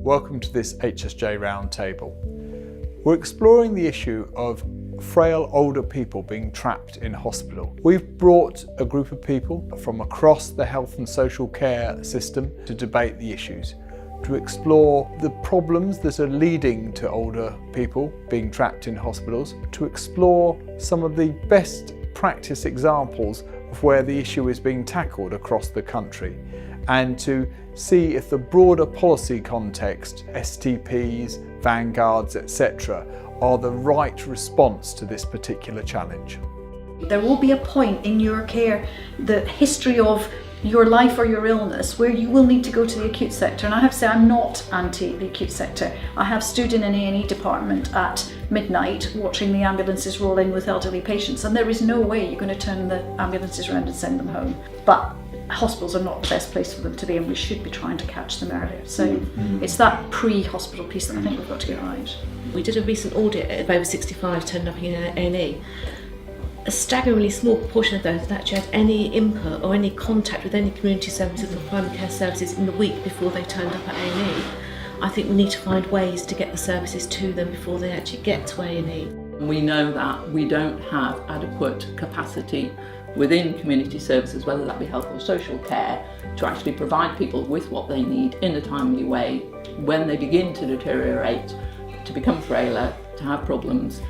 welcome to this HSJ Roundtable. We're exploring the issue of frail older people being trapped in hospital. We've brought a group of people from across the health and social care system to debate the issues, to explore the problems that are leading to older people being trapped in hospitals, to explore some of the best practice examples of where the issue is being tackled across the country, and to see if the broader policy context, STPs, vanguards, etc., are the right response to this particular challenge. There will be a point in your care, the history of your life or your illness, where you will need to go to the acute sector. And I have to say, I'm not anti the acute sector. I have stood in an A&E department at midnight watching the ambulances roll in with elderly patients, and there is no way you're going to turn the ambulances around and send them home. But hospitals are not the best place for them to be, and we should be trying to catch them earlier. So it's that pre-hospital piece that I think we've got to get right. We did a recent audit of over 65 turned up in A&E. A staggeringly small proportion of those that actually had any input or any contact with any community services or primary care services in the week before they turned up at A&E. I think we need to find ways to get the services to them before they actually get to A&E. We know that we don't have adequate capacity within community services, whether that be health or social care, to actually provide people with what they need in a timely way when they begin to deteriorate, to become frailer, to have problems,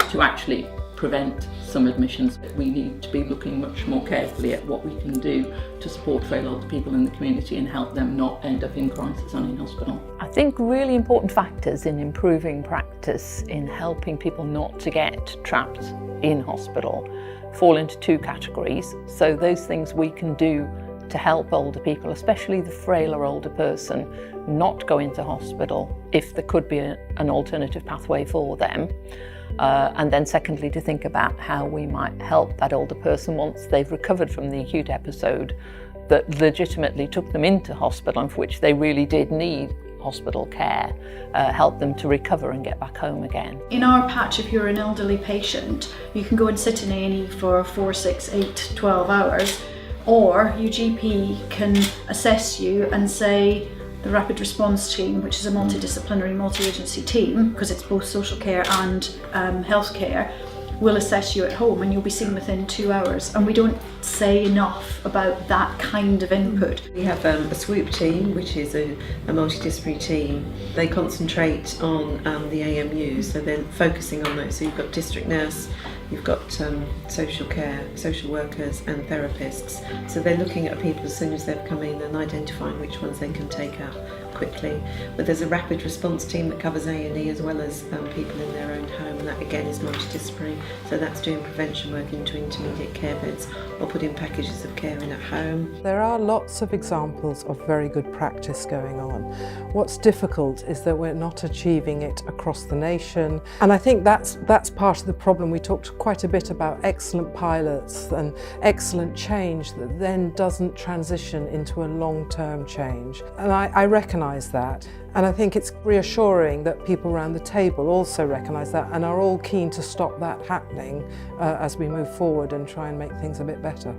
to actually prevent some admissions. We need to be looking much more carefully at what we can do to support frail older people in the community and help them not end up in crisis and in hospital. I think really important factors in improving practice in helping people not to get trapped in hospital fall into two categories. So those things we can do to help older people, especially the frailer older person, not go into hospital if there could be an alternative pathway for them. And then secondly, to think about how we might help that older person once they've recovered from the acute episode that legitimately took them into hospital and for which they really did need hospital care, help them to recover and get back home again. In our patch, if you're an elderly patient, you can go and sit in A&E for 4, 6, 8, 12 hours, or your GP can assess you and say, the Rapid Response Team, which is a multidisciplinary, multi-agency team, because it's both social care and healthcare, will assess you at home and you'll be seen within 2 hours. And we don't say enough about that kind of input. We have a swoop team, which is a multidisciplinary team. They concentrate on the AMUs, so they're focusing on those. So you've got district nurse, you've got social care, social workers and therapists. So they're looking at people as soon as they've come in and identifying which ones they can take out quickly. But there's a rapid response team that covers A&E as well as people in their own home, and that again is multidisciplinary. So that's doing prevention work into intermediate care beds or putting packages of care in at home. There are lots of examples of very good practice going on. What's difficult is that we're not achieving it across the nation, and I think that's part of the problem. We talked quite a bit about excellent pilots and excellent change that then doesn't transition into a long-term change, and I recognise that, and I think it's reassuring that people around the table also recognise that and are all keen to stop that happening as we move forward and try and make things a bit better.